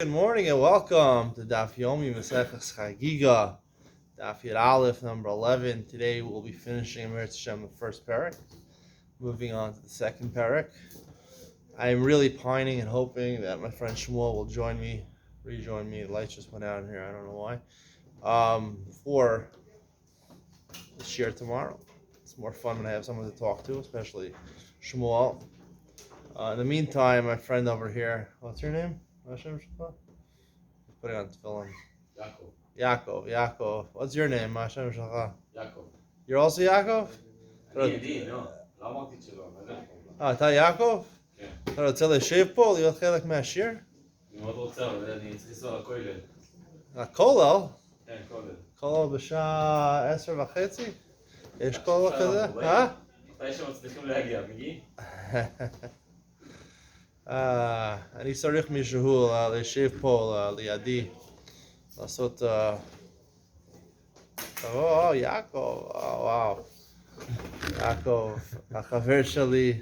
Good morning and welcome to Daf Yomi Maseches Chagigah, Daf It Aleph number 11. Today we'll be finishing Eretz Hashem the first parak, moving on to the second parak. I am really pining and hoping that my friend Shmuel will rejoin me. The lights just went out in here, I don't know why. For the shir tomorrow. It's more fun when I have someone to talk to, especially Shmuel. In the meantime, my friend over here, what's your name? Putting on tefillin. Yaakov. What's your name? Hashem Shalcha. Yaakov. You're also Yaakov? אני, לא. לא אמרתי שלא. אתה יעקב? כן. אתה רוצה לשב פה? להיות חלק מהשיר? אני מאוד רוצה, אבל אני צריך לנסוע לכולל. הכולל? כן, כולל. כולל בשעה 10:30? יש כולל כזה? מתי שמצליחים להגיע, מגיעים? אני צריך מישהו לשב פה לידי, לעשות... יעקב, וואו. יעקב, החבר שלי,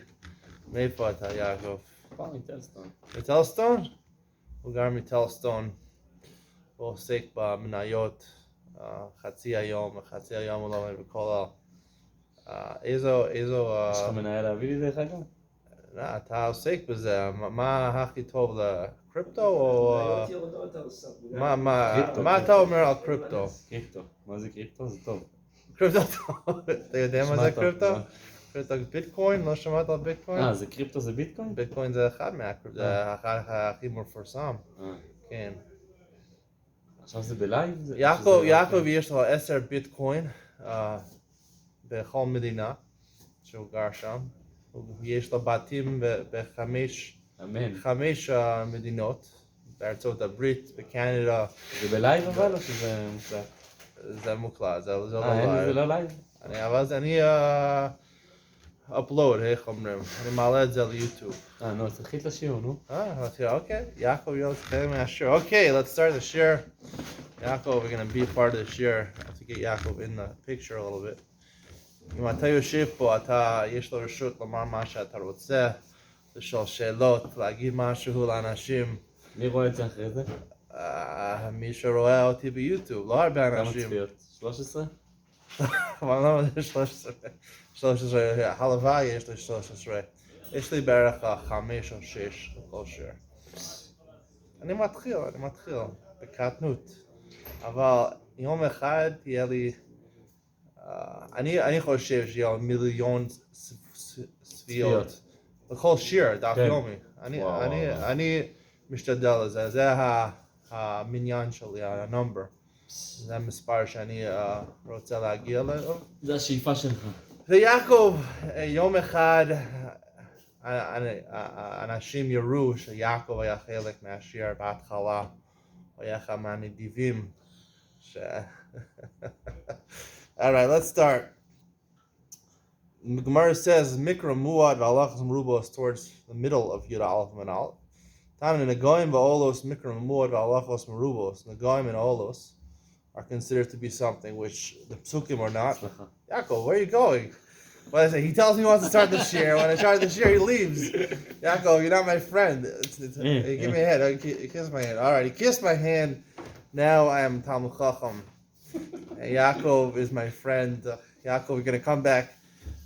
מאיפה אתה יעקב? פעם מטלסטון. מטלסטון? הוא גר מטלסטון, הוא עוסק במניות חצי היום הוא לא עומד בכולל. איזו... יש לך מנהל להביא לי דרך אגב? אתה עוסק בזה, מה הכי טוב לקריפטו או... מה אתה אומר על קריפטו? קריפטו. מה זה קריפטו? זה טוב. קריפטו טוב. אתה יודע מה זה קריפטו? קריפטו ביטקוין? לא שמעת על ביטקוין? זה קריפטו זה ביטקוין? ביטקוין זה אחד מהקריפטו, זה הכי מפורסם. כן. עכשיו זה בלייב? יעקב יש לו 10 ביטקוין בכל מדינה שהוא גר שם. יש לו בתים בחמש מדינות, בארצות הברית, בקנדה. זה בלייב אבל או שזה מוקלט? זה מוקלט, זה לא לייב. לייב. זה לא לייב? אני upload, איך אומרים? אני מעלה את זה ליוטיוב. נו, תתחיל את השיר, נו. Okay. Yaakov, let's start my shir. Okay, let's start the shir. Yaakov, we're going to be a part of the shir. I have to get Yaakov in the picture a little bit. אם אתה יושב פה, יש לו רשות לומר מה שאתה רוצה, לשאול שאלות, להגיד משהו לאנשים. מי רואה את זה אחרי זה? מי שרואה אותי ביוטיוב, לא הרבה אנשים. כמה צפיות? 13? אבל לא, זה 13. הלוואי יש לי 13. יש לי בערך 5 או 6 בכל שיר. אני מתחיל, בקטנות. אבל יום אחד תהיה לי... אני חושב שיהיה 1,000,000 צפיות. בכל שיר, דף יומי. אני משתדל לזה, זה המניין שלי, הנומבר. זה המספר שאני רוצה להגיע אליו. זה השאיפה שלך. ויעקב, יום אחד אנשים יראו שיעקב היה חלק מהשיר בהתחלה. הוא היה אחד מהנדיבים. Alright, let's start. The Gemara says, Mikra Muad v'alachas merubos towards the middle of Yud Aleph and Aleph. Tam Negoim v'olos Mikra Muad v'alachas merubos. Negoim and Olos are considered to be something which the psukim are not. Yaakov, where are you going? What I say? He tells me he wants to start the shir. When I start the shir, he leaves. Yaakov, you're not my friend. Give me a hand. Kiss my hand. Alright, he kissed my hand. Now I am Talmud Chacham. And Yaakov is my friend. Yaakov, we're gonna come back.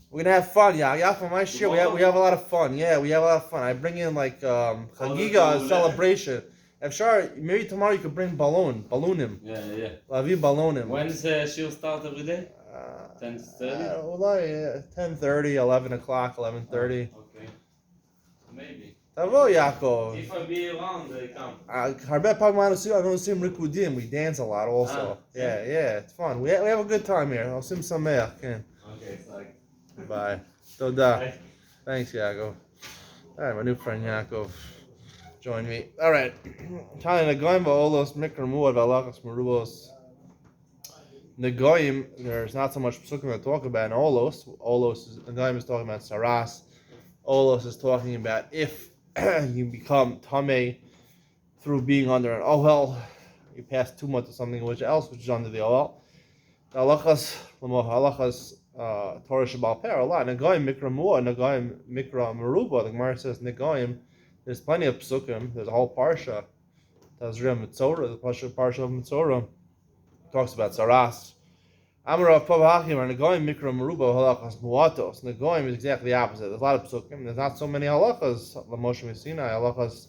We're gonna have fun, Yaakov. My shir, we have a lot of fun. Yeah, we have a lot of fun. I bring in like Chagigah, celebration. I'm sure maybe tomorrow you could bring balloonim. Yeah. Lavi balloonim. When's the shir start every day? 10:30? 10:30, 11 o'clock, 11:30. Okay. Maybe. תבוא יעקב. If I be around, they come. הרבה פעמים אנחנו עושים ריקודים, we dance a lot also. Yeah, it's fun. We have a good time here. עושים שמח, כן. Okay, sorry. Bye. תודה. Bye. Thanks, Yaakov. Alright, my new friend Yaakov joined me. Alright. Tanya Negoim va'olos mikra muad v'alachas merubos. Negoim, there's not so much psukim to talk about in Olos. Negoim is talking about Saras. Olos is talking about if you become tamei through being under an ohel, you pass 2 months or something which is under the ohel. Halachas Torah Shabbal Per a lot. Negoim mikra muah, Negoim mikra meruba. The Gemara says Negoim. There's plenty of psukim. There's a whole parsha Tazria Mitzorah, the Parsha of Mitzorah, talks about Saras. Amar Pavakim are Negoim Mikra Meruba Halachas Muatos. Negoim is exactly the opposite. There's a lot of psukim. There's not so many halachas. Lamoshe Messina halachas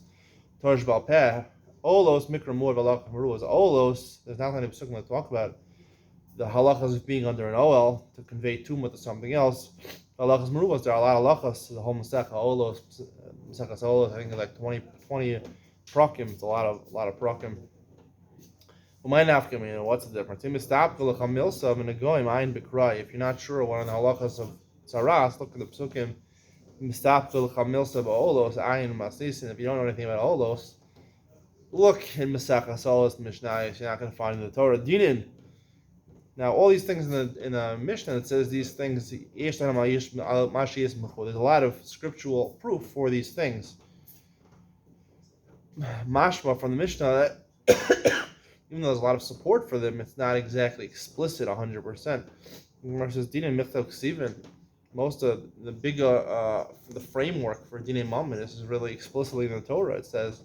Torsh Balpeh. Olos Mikra Muad Halachas Meruba. Olos. There's not many psukim that talk about the halachas of being under an OL to convey tumah to something else. Halachas Merubas. There are a lot of halachas. The whole Masechah Olos, Masechah Olos. I think it's like 20 prakim. It's a lot of prakim. What's the difference? If you're not sure what are the halachas of tzaras, look at the psukim. If you don't know anything about olos, look in Masechah Olos Mishnah. You're not going to find in the Torah. Dinin. Now, all these things in the Mishnah, it says these things. There's a lot of scriptural proof for these things. Mashma from the Mishnah that even though there's a lot of support for them, it's not exactly explicit 100%. Versus Dinin Michtav Ksivin, most of the bigger the framework for Dinin Mammon, this is really explicitly in the Torah. It says,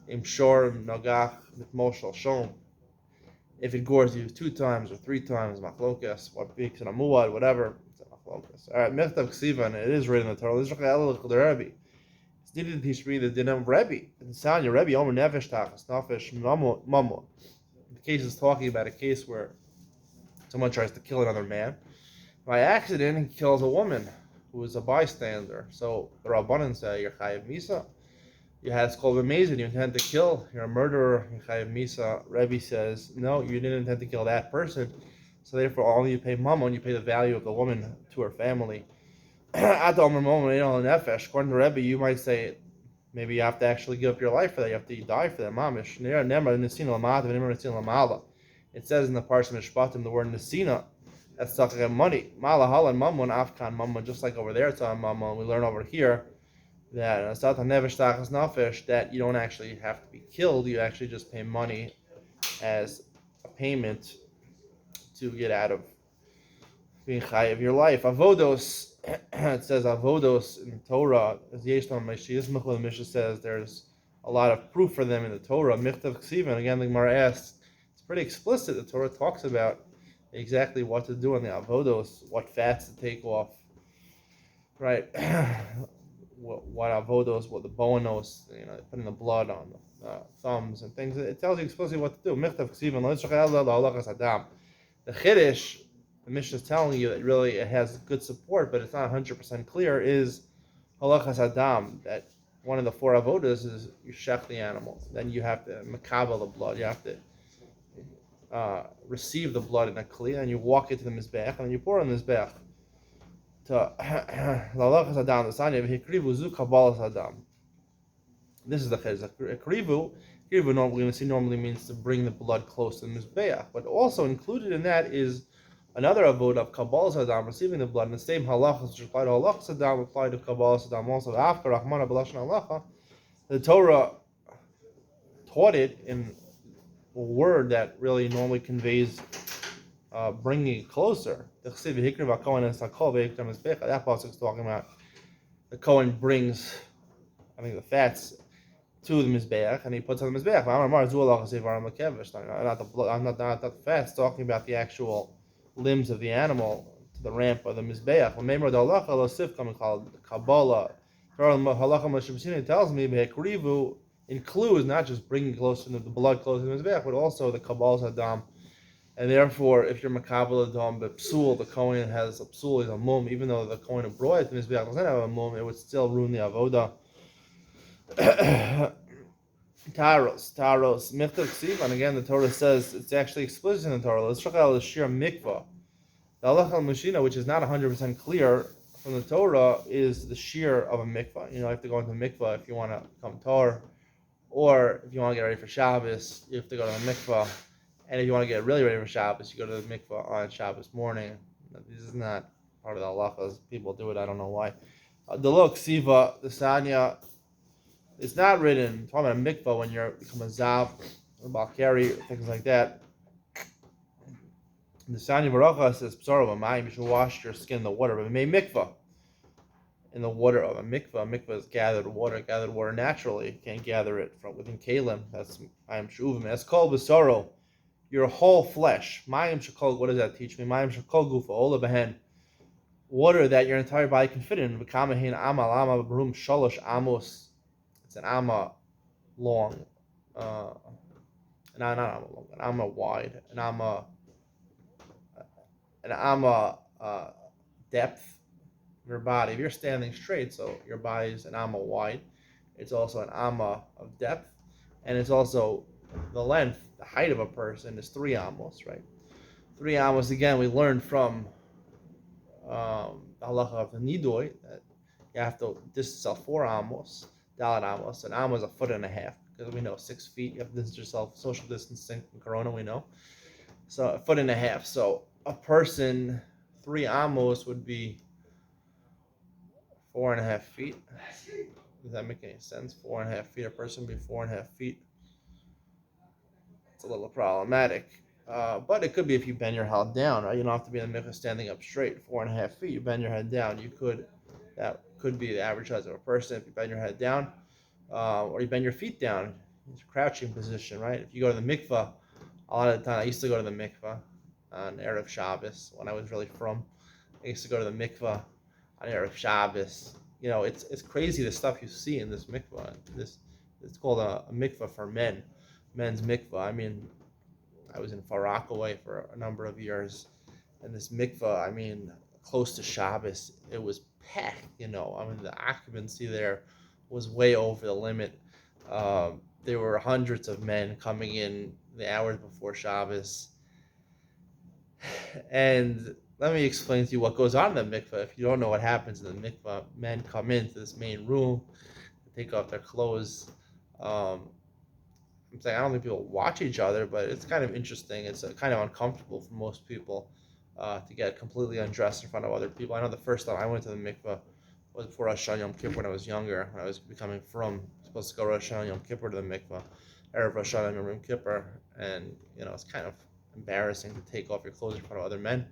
Im Shor Nagach Mitmoshel Shom. If it gores you 2 times or 3 times, Machlokas, what speaks in a Muad, whatever, it's a Machlokas. Alright, Michtav Ksivin, it is written in the Torah. It's needed to teach me the din of Rebbe. And sound your Rebbe, Omer Nefesh Tachas, Nefesh Mammo. The case is talking about a case where someone tries to kill another man. By accident, he kills a woman who is a bystander. So the Rabbanan say, you're Chayiv Misa. You had called amazing, you intend to kill, you're a murderer, you're Chayiv Misa. Rebbe says, no, you didn't intend to kill that person. So therefore, only you pay Mammon, you pay the value of the woman to her family. At the Omer moment, Nefesh, according to Rebbe, you might say, maybe you have to actually give up your life for that. You have to die for that. Mamish. It says in the Parsha Mishpatim the word Nesina. That's talking about money. Malahalan Mammon, Afkan Mammon, just like over there it's on Mammon. We learn over here that that you don't actually have to be killed. You actually just pay money as a payment to get out of being high of your life. Avodos. It says avodos in Torah. As Yeshlam Mashiach the Mishnah says, there's a lot of proof for them in the Torah. Michtav Ksivan. Again, the Gemara asks, it's pretty explicit. The Torah talks about exactly what to do on the avodos, what fats to take off, right? what avodos, what the boanos, putting the blood on the thumbs and things. It tells you explicitly what to do. Michtav Ksivan. The Chiddush, the Mishnah is telling you that really it has good support, but it's not 100% clear, is halachas adam, that one of the 4 avodas is you shech the animal. Then you have to makabel the blood. You have to receive the blood in a kli, and you walk it to the mizbeach, and then you pour on the mizbeach. To halachas adam, the sanya v'hikrivu zu kabbalas adam. This is the chiddush. Krivu normally means to bring the blood close to the mizbeach, but also included in that is another avodah of Kabbalah Saddam, receiving the blood, and the same halachas which apply to halachas Saddam apply to Kabbalah Saddam also. After Rahman Abelashon halacha, the Torah taught it in a word that really normally conveys bringing it closer. That pasuk is talking about the Kohen brings, I think, the fats to the mizbeach, and he puts on the mizbeach. Not the fats, talking about the actual limbs of the animal to the ramp of the mizbeach. When Memor Dalacha Losif come called Kabbalah, Halacha Moshe tells me Behekrivu includes not just bringing close to the blood close to the mizbeach, but also the Kabbalah Adam. And therefore, if you're Makabel Adam, the psul, the Kohen has a psul, is a mum, even though the Kohen who brought it to the mizbeach doesn't have a mum, it would still ruin the avodah. Taros, Michtav Ksiv, and again the Torah says it's actually explicit in the Torah. Let's check out the Shir Mikvah. The Halach al Mashina, which is not 100% clear from the Torah, is the shear of a mikvah. You have to go into the mikvah if you want to become Torah, or if you want to get ready for Shabbos, you have to go to the mikvah. And if you want to get really ready for Shabbos, you go to the mikvah on Shabbos morning. This is not part of the halachas. People do it, I don't know why. The Lo Ksiva, the Sanya, it's not written, talking about a mikvah when you become a zav, or balkari, things like that. The Sanya Barucha says, Psar of a mayim, you should wash your skin in the water, but it may mikvah. in the water of a mikvah. A mikvah is gathered water naturally. You can't gather it from within kalim. That's mayim shuvim. That's called b'saro. Your whole flesh. Mayim shekol. What does that teach me? Mayim shekol gufa ola behen. Water that your entire body can fit in. V'kamahin ama lama b'rum shalosh amos. It's an amma long. Not amma long. An amma wide. An amma depth. Your body. If you're standing straight, so your body is an amma wide. It's also an amma of depth, and it's also the length, the height of a person is 3 amos, right? 3 amos. Again, we learned from the halacha of the nidoi that you have to distance yourself 4 amos, dalat amos. An amos is 1.5 feet because we know 6 feet. You have to distance yourself. Social distancing from corona, we know. So 1.5 feet. So a person 3 amos would be 4.5 feet. Does that make any sense? 4.5 feet. A person would be 4.5 feet. It's a little problematic. But it could be if you bend your head down, right? You don't have to be in the mikvah standing up straight. 4.5 feet. You bend your head down. That could be the average size of a person if you bend your head down, or you bend your feet down. It's a crouching position, right? If you go to the mikvah, a lot of the time I used to go to the mikvah on Erev Shabbos when I was really from. I used to go to the mikvah on Erev Shabbos. You know, it's crazy the stuff you see in this mikvah. It's called a mikvah for men, men's mikvah. I mean, I was in Far Rockaway for a number of years, and this mikvah, I mean, close to Shabbos, it was packed. You know, I mean, the occupancy there was way over the limit. There were hundreds of men coming in the hours before Shabbos, and let me explain to you what goes on in the mikvah. If you don't know what happens in the mikvah, men come into this main room, take off their clothes. I'm saying I don't think people watch each other, but it's kind of interesting. It's kind of uncomfortable for most people to get completely undressed in front of other people. I know the first time I went to the mikvah was before Rosh Hashanah Yom Kippur when I was younger. When I was becoming supposed to go Rosh Hashanah Yom Kippur to the mikvah, Erev Rosh Hashanah Yom Kippur, and you know it's kind of embarrassing to take off your clothes in front of other men.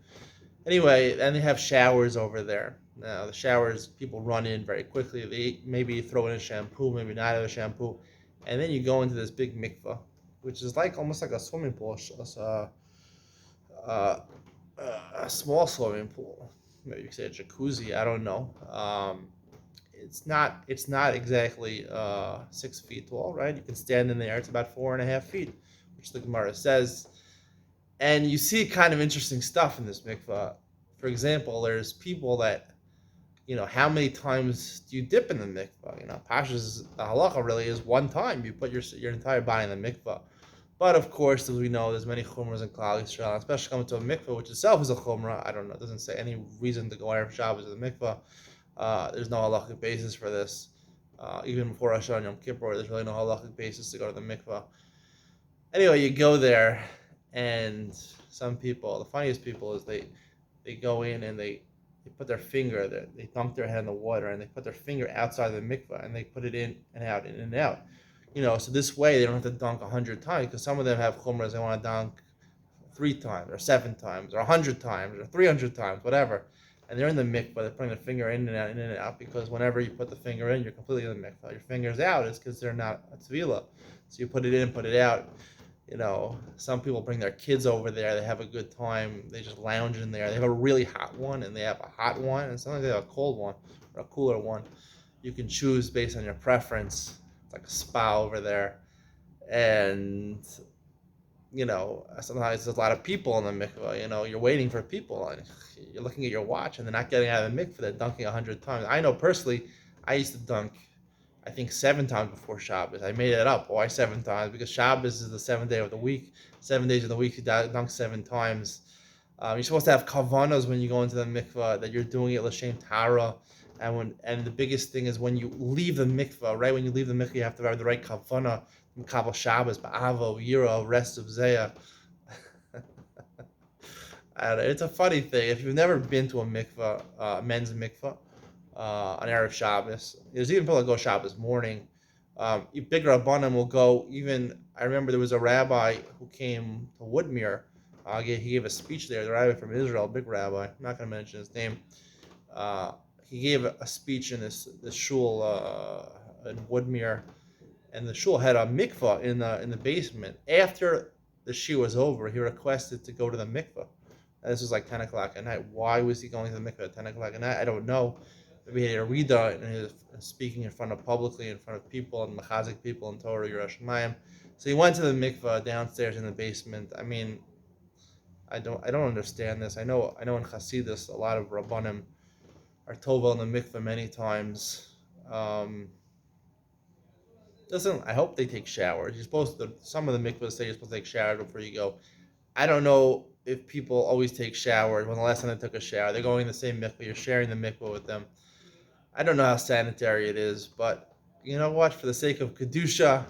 Anyway, and they have showers over there. Now the showers, people run in very quickly. They maybe throw in a shampoo, maybe not have a shampoo, and then you go into this big mikvah, which is like almost like a swimming pool, a small swimming pool. Maybe you could say a jacuzzi. I don't know. It's not exactly 6 feet tall, right? You can stand in there. It's about 4.5 feet, which the Gemara says. And you see kind of interesting stuff in this mikvah. For example, there's people that, you know, how many times do you dip in the mikvah? You know, Pasha's the halacha really is one time. You put your entire body in the mikvah. But of course, as we know, there's many chumras in Klal Yisrael, especially coming to a mikvah, which itself is a chumrah. I don't know. It doesn't say any reason to go Erev Shabbos to the mikvah. There's no halachic basis for this. Even before Rosh Hashanah Yom Kippur, there's really no halachic basis to go to the mikvah. Anyway, you go there, and some people, the funniest people, is they go in and they put their finger, they dunk their head in the water, and they put their finger outside the mikvah, and they put it in and out, in and out. You know, so this way they don't have to dunk 100 times, because some of them have chumras, they want to dunk 3 times, or 7 times, or 100 times, or 300 times, whatever. And they're in the mikvah, they're putting their finger in and out, because whenever you put the finger in, you're completely in the mikvah. Your finger's out, it's because they're not a tvila. So you put it in, put it out. You know, some people bring their kids over there, they have a good time, they just lounge in there. They have a really hot one, and they have a hot one, and sometimes they have a cold one, or a cooler one. You can choose based on your preference. It's like a spa over there. And, you know, sometimes there's a lot of people in the mikvah. You know, you're waiting for people, and you're looking at your watch, and they're not getting out of the mikvah, they're dunking 100 times. I know personally, I used to dunk, I think 7 times before Shabbos. I made it up. Why 7 times? Because Shabbos is the 7th day of the week. 7 days of the week, you dunk 7 times. You're supposed to have kavanas when you go into the mikvah, that you're doing it l'shem tara. And the biggest thing is when you leave the mikvah, right? When you leave the mikvah, you have to have the right kavana, kabel Shabbos, ba'avo, yira, rest of zayah. It's a funny thing. If you've never been to a mikvah, men's mikvah, on Erev Shabbos, there's even people that go Shabbos morning. Big Rabbanim will go. Even I remember there was a rabbi who came to Woodmere. He gave a speech there. The rabbi from Israel, big rabbi. I'm not going to mention his name. he gave a speech in this shul in Woodmere, and the shul had a mikvah in the basement. After the shiur was over, he requested to go to the mikvah. And this was like 10 o'clock at night. Why was he going to the mikvah at 10 o'clock at night? I don't know. Maybe he had a rida and he was speaking in front of publicly, in front of people and machazik people in Torah Yerushalayim. So he went to the mikvah downstairs in the basement. I mean, I don't understand this. I know in Hasidus a lot of rabbanim are tovel in the mikvah many times. Listen, I hope they take showers. You're supposed to. Some of the mikvahs say you're supposed to take showers before you go. I don't know if people always take showers. When the last time they took a shower, they're going in the same mikvah. You're sharing the mikvah with them. I don't know how sanitary it is, but you know what? For the sake of kedusha,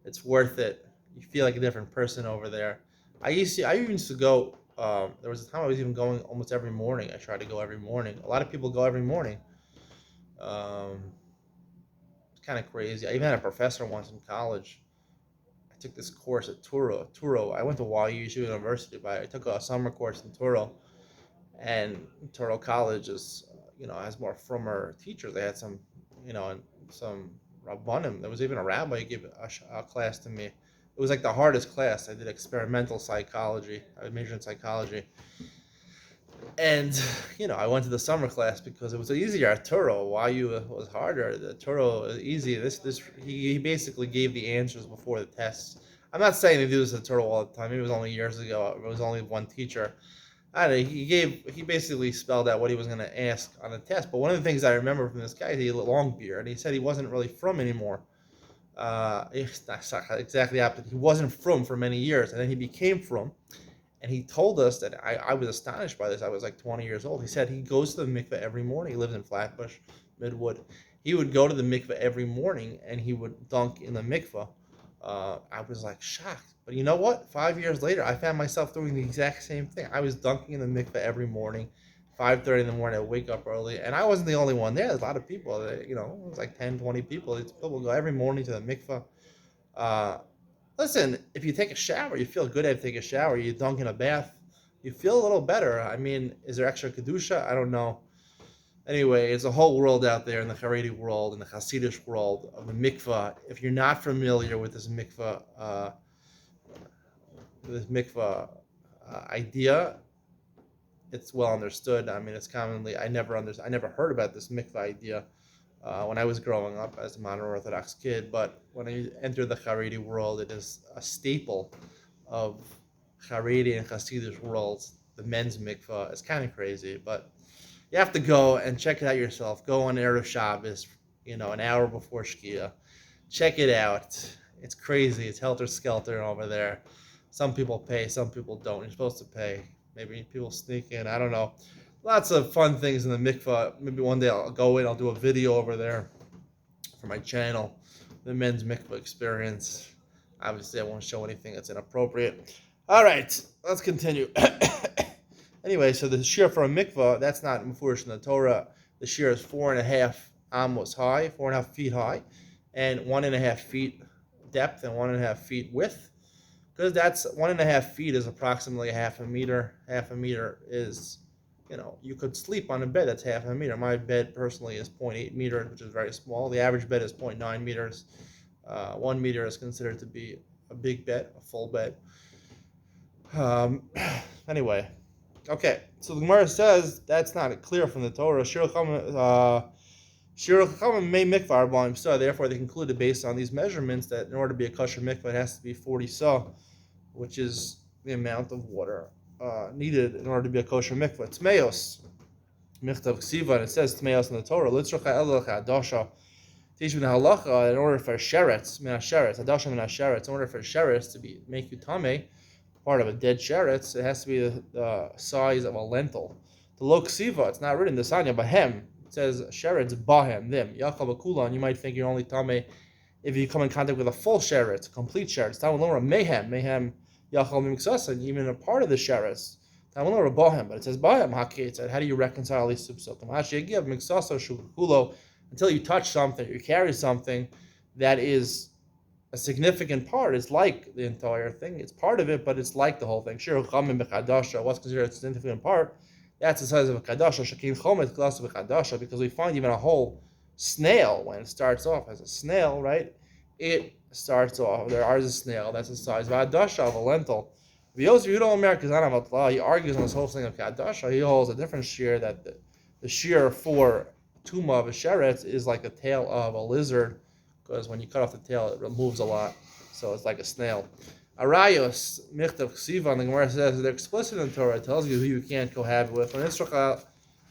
it's worth it. You feel like a different person over there. I even used to go. There was a time I was even going almost every morning. I tried to go every morning. A lot of people go every morning. It's kind of crazy. I even had a professor once in college. I took this course at Turo. I went to YU University, but I took a summer course in Turo, and Turo College is, has more frummer teachers. They had some, and some rabbanim. There was even a rabbi who gave a class to me. It was like the hardest class. I did experimental psychology. I majored in psychology. And, I went to the summer class because it was easier at Turo. YU was harder. The Turo is easy. He basically gave the answers before the tests. I'm not saying they do this at Turo all the time. Maybe it was only years ago. It was only one teacher. I don't know, he basically spelled out what he was going to ask on the test. But one of the things I remember from this guy is he had a long beard, and he said he wasn't really from anymore. Exactly opposite. He wasn't from for many years, and then he became from. And he told us that I was astonished by this. I was like 20 years old. He said he goes to the mikveh every morning. He lives in Flatbush, Midwood. He would go to the mikveh every morning, and he would dunk in the mikveh. I was like shocked. But you know what? 5 years later, I found myself doing the exact same thing. I was dunking in the mikveh every morning. 5:30 in the morning, I wake up early. And I wasn't the only one there. There's a lot of people. It was like 10, 20 people. People go every morning to the mikveh. Listen, if you take a shower, you feel good after you take a shower. You dunk in a bath, you feel a little better. I mean, is there extra kedusha? I don't know. Anyway, it's a whole world out there in the Haredi world, in the Hasidic world of the mikvah. If you're not familiar with this mikvah, idea, it's well understood. I mean, it's commonly. I never heard about this mikvah idea when I was growing up as a modern Orthodox kid, but when I entered the Haredi world, it is a staple of Haredi and Hasidic worlds. The men's mikvah is kind of crazy, but you have to go and check it out yourself. Go on Erev Shabbos, an hour before Shkia. Check it out. It's crazy. It's helter-skelter over there. Some people pay, some people don't. You're supposed to pay. Maybe people sneak in. I don't know. Lots of fun things in the mikvah. Maybe one day I'll go in. I'll do a video over there for my channel, the men's mikvah experience. Obviously, I won't show anything that's inappropriate. All right, let's continue. Anyway, so the shear for a mikvah, that's not mufurish in the Torah. The shear is 4.5 amos high, 4.5 feet high, and 1.5 feet depth and 1.5 feet width. Because that's 1.5 feet is approximately half a meter. Half a meter is, you could sleep on a bed that's half a meter. My bed personally is 0.8 meters, which is very small. The average bed is 0.9 meters. 1 meter is considered to be a big bed, a full bed. Anyway, okay. So the Gemara says that's not clear from the Torah. Shir Chachamim may mikvah arba'im sa. Therefore, they concluded based on these measurements that in order to be a kosher mikvah, it has to be 40 sa, which is the amount of water needed in order to be a kosher mikvah. Tmeos, michtav ksiva, and it says tmeos in the Torah. Litzrocha elach adasha. Teach me the halacha in order for sheretz, adasha min sheretz, in order for sheretz to make you tameh, part of a dead sheretz, it has to be the size of a lentil. The lo ksiva, it's not written the sanya bahem. It says sheretz bahem them. Yachal b'kulan, you might think you're only tameh if you come in contact with a full sheretz, a complete sheretz. Talmud lomar mehem yachal mimksasa, even a part of the sheretz. Talmud lomar bahem, but it says bahem haki. It said, how do you reconcile these subsukim? Hashiyagiv miksasa shukulo, until you touch something, you carry something that is a significant part. It's like the entire thing. It's part of it, but it's like the whole thing. Shir chamim b'chadasha, what's considered a significant part? That's the size of a kadasha. Shakin chomet klasu b'kadasha, because we find even a whole snail when it starts off as a snail, right? It starts off. There is a snail that's the size of a kadasha of a lentil. He argues on this whole thing of kadasha. He holds a different shear that the shear for tuma of a sheret is like the tail of a lizard, because when you cut off the tail, it removes a lot. So it's like a snail. Arayos, Michtav Ksiva, and the Gemara says they're explicit in the Torah. It tells you who you can't cohabit with. When Israel,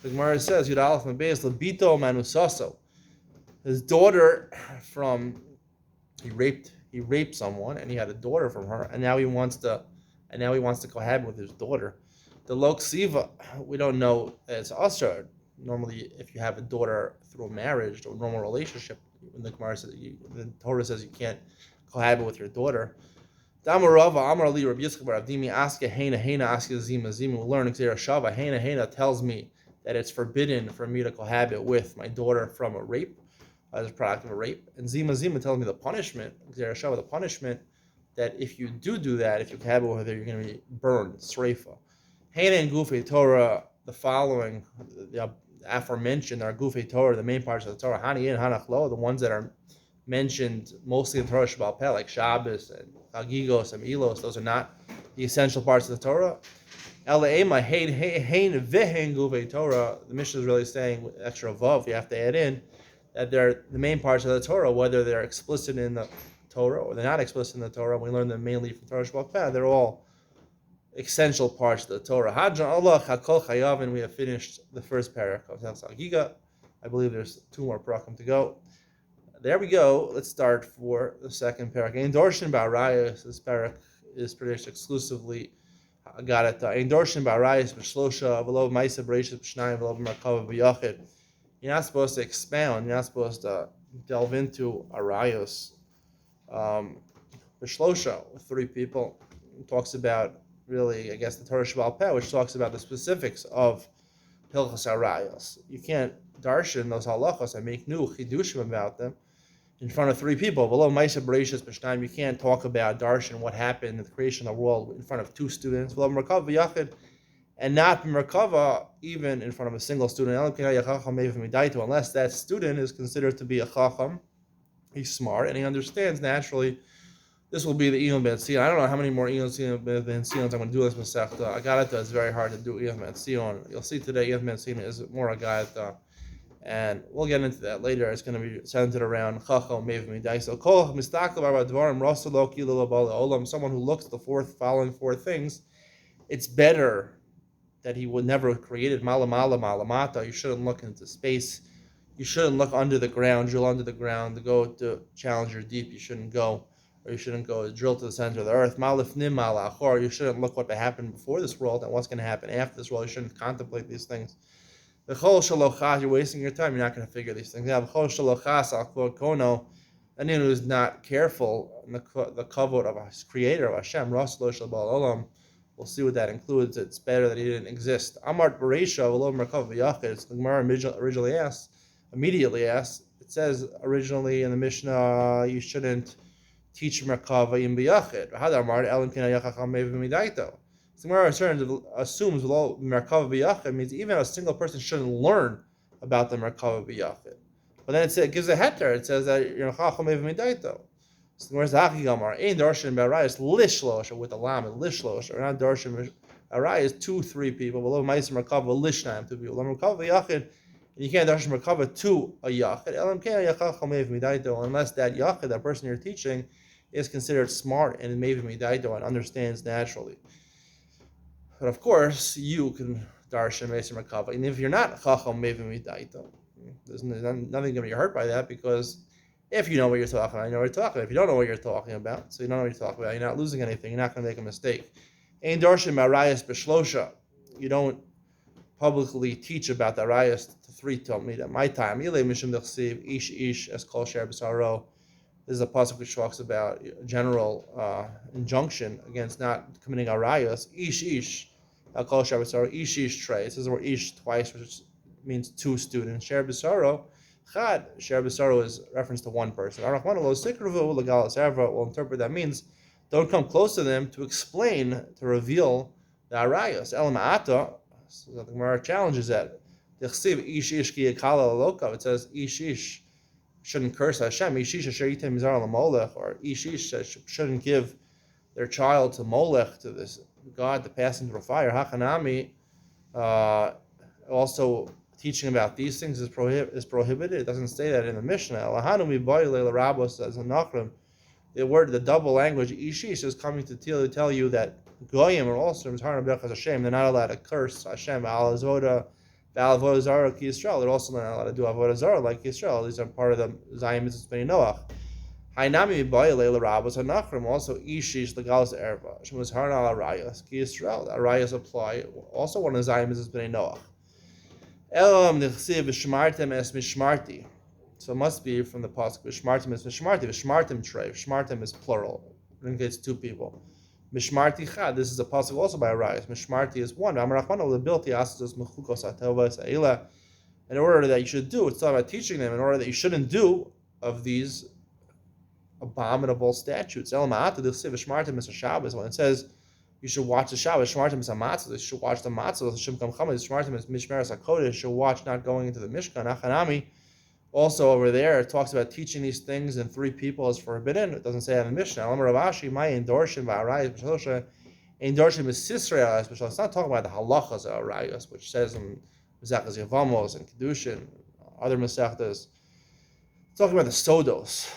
the Gemara says, Yud Aleph Mebeis Labito Manusaso. His daughter he raped someone, and he had a daughter from her, and now he wants to cohabit with his daughter. The Lo Ksiva, we don't know it's Asher. Normally, if you have a daughter through a marriage or a normal relationship, when the Gemara says the Torah says you can't cohabit with your daughter. Damarava Amar Ali Rabbi Yitzchak Bar Avdimi Aska Hena Aska Zima. We learn Xera Shava Hena tells me that it's forbidden for me to cohabit with my daughter from a rape, as a product of a rape. And Zima tells me the punishment, Xera Shava, the punishment that if you do that, if you cohabit with her, you're going to be burned, sreifa. Hena and Gufei Torah, the following, the aforementioned are Gufei Torah, the main parts of the Torah, Hani and Hanachlo, the ones that are mentioned mostly in Torah Shabbal Peh, like Shabbos and Chagigos and Milos. Those are not the essential parts of the Torah. Elaima hein vehen guvei Torah. The Mishnah is really saying extra vav. You have to add in that they're the main parts of the Torah, whether they're explicit in the Torah or they're not explicit in the Torah. We learn them mainly from Torah Shabbal Peh. They're all essential parts of the Torah. Hadran Allah Hakol Chayavin. We have finished the first parak of Chagigah. I believe there's 2 more parakim to go. There we go. Let's start for the second parak. Ein Dorshin Ba'arayas. This parak is produced exclusively. I got it. Ein Dorshin Ba'arayas B'Shlosha V'Lo Ma'isa B'Reishis B'Shnayim V'Lo B'Merkava B'Yachid. You're not supposed to expound. You're not supposed to delve into arayos. B'Shlosha with 3 people. It talks about really, I guess, the Torah Shabbal Peh, which talks about the specifics of Hilchos arayos. You can't darshan those halachos and make new chidushim about them in front of 3 people. Below Maisa Bereshis B'Shnayim, you can't talk about darshan, what happened in the creation of the world, in front of 2 students. Below Merkava Yachid, and not Merkava even in front of a single student. Unless that student is considered to be a chacham, he's smart and he understands naturally. This will be the Iyun Ben Sion. I don't know how many more Iyun Ben Sions I'm going to do this Masechta. I got it. It's very hard to do Iyun Ben Sion. You'll see today Iyun Ben Sion is more a guy and we'll get into that later. It's going to be centered around Chacham Mev Midai. So Kol Mistakel Dvarim Rasalo Kilo Olam. Someone who looks at the following 4 things, it's better that he would never have created Malamata. You shouldn't look into space. You shouldn't look under the ground, drill under the ground to go to challenge your deep. You shouldn't go drill to the center of the earth. Malifnim Malachor. You shouldn't look what happened before this world and what's going to happen after this world. You shouldn't contemplate these things. You're wasting your time. You're not going to figure these things out. Anyone who's not careful in the kavod of his creator, of Hashem, we'll see what that includes. It's better that he didn't exist. Amart Bereisha, it's the Gemara immediately asked. It says originally in the Mishnah, you shouldn't teach Merkava in B'Yachid. The Gemara assumes Merkava B'Yachid means even a single person shouldn't learn about the Merkava B'Yachid. But then it gives a heter. It says that you're Chacham Mev Midaito. So the Gemara says Chagigah Ein Darshan B'Arayis Lishlosha with the lam and Lishlosha. Or not Darshan B'Arayis 2-3 people. Below Ma'aser Merkava Lishnayim 2 people. Merkava B'Yachid. You can't darshan Merkava to a Yachid. Unless that Yachid, that person you're teaching, is considered smart and Mev Midaito and understands naturally. But of course, you can darshan Ma'aser Merkava. And if you're not Chacham Mev Midaito, there's nothing going to be hurt by that, because if you know what you're talking about, you know what you're talking about. If you don't know what you're talking about, so you don't know what you're talking about, you're not losing anything, you're not going to make a mistake. Ein darshan B'Arayis B'Shlosha. You don't publicly teach about the Arayis to 3 Talmidim. My time, Ilay Mishum Dechsiv, Ish as Kol Sher B'Saro. This is a pasuk which talks about a general injunction against not committing Arayos. Ish as Kol Sher B'Saro. Ish Trey. It says the word Ish twice, which means 2 students. Sher B'Saro. Chad. Sher B'Saro is reference to 1 person. Arachman Lo Sikruvu Legalas Erva will interpret that means don't come close to them to explain, to reveal the Arayos. El Ma'ata. So the Gemara challenges that. It says ish ish shouldn't curse Hashem. Ish ish or ish ish shouldn't give their child to Molech, to this god, to pass into the fire. Hakanami, also teaching about these things is prohibited. It doesn't say that in the Mishnah. The word, the double language, ishish, is coming to tell you that goyim are also Hashem. They're not allowed to curse Hashem. Al avoda zara ki Yisrael. They're also not allowed to do avoda zara like Yisrael. These are part of the Zayim Mitzvahs Bnei Noach. Hainami b'ayilei l'rabos hanachrim, also ishish legalas erva. Shemuz harna al arayas ki Yisrael. The arayas apply. Also one of the Zayim Mitzvahs Bnei Noach. Elam nechsiv v'shmartem es mishmarti. So it must be from the pasuk. V'shmartem es mishmarti. V'shmartem trei. V'shmartem is plural. It indicates two people. Mishmarti chad. This is a pasuk also by arayas. Mishmarti is one. Amarachmanu lebilti asus mechukos atova sa'ila. In order that you should do, it's talking about teaching them. In order that you shouldn't do of these abominable statutes. When it says you should watch the Shabbos, you should watch the matzah, you should watch not going into the Mishkan. Also over there, it talks about teaching these things in three people is forbidden. It doesn't say that in the Mishnah. It's not talking about the halachas of arayos, which says in Mezachas Yevamos and Kedushin, other Masechtas. It's talking about the sodos.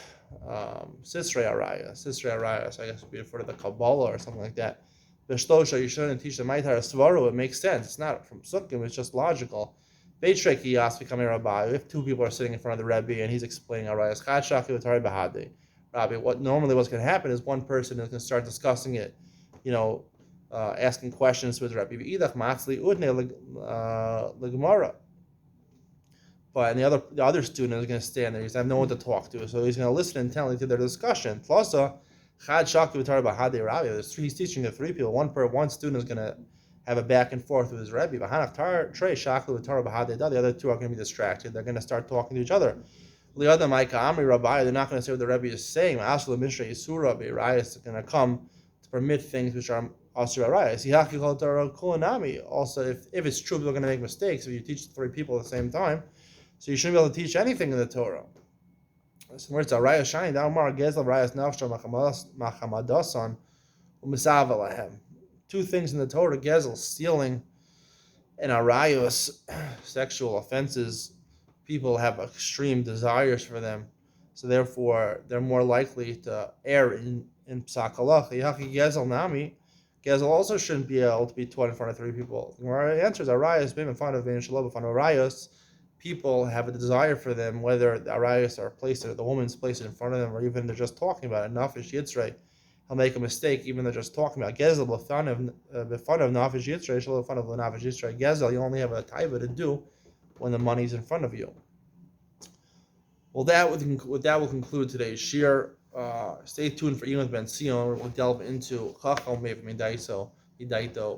Sisrei Arayas, I guess would be referred to the Kabbalah or something like that. Beshlosha, you shouldn't teach the Maitar Svaru. It makes sense. It's not from Sukkim, it's just logical. Beitrek Yas becoming Rabbi. If two people are sitting in front of the Rebbe and he's explaining Arayas, Chachaki Utari Bahadi. Rabbi, what's going to happen is one person is going to start discussing it, asking questions with the Rebbe. Idach Matzli Udne Legmara. And the other student is going to stand there. He's going to have no one to talk to, so he's going to listen intently to their discussion. Plus, he's teaching the three people. One student is going to have a back and forth with his Rebbe. The other two are going to be distracted. They're going to start talking to each other. They're not going to say what the Rebbe is saying. Is going to come to permit things which are Asur Arayas. Also, if it's true, people are going to make mistakes. If you teach three people at the same time, so you shouldn't be able to teach anything in the Torah. So where it's Arayas shine, two things in the Torah: Gezel, stealing, and Arayos, sexual offenses. People have extreme desires for them, so therefore they're more likely to err in Psak Halach. Gezel Nami. Gezel also shouldn't be able to be taught in front of three people. The answer is Arayos, being in front of Arayos. People have a desire for them, whether the arayos are placed, or the woman's placed in front of them, or even they're just talking about it. Nafish Yitzrei, he'll make a mistake, even they're just talking about Gezel. B'fun of Nafish Yitzrei, shel b'fun of Nafish Yitzrei. Gezel, you only have a taiva to do when the money's in front of you. Well, that will conclude today's shir. Stay tuned for Yom Ben Sion. We'll delve into Chacham Mev Midaito,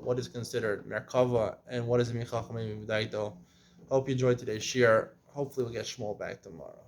what is considered Merkava, and what is Chacham Mev Midaito. Hope you enjoyed today's shir. Hopefully we'll get Shmuel back tomorrow.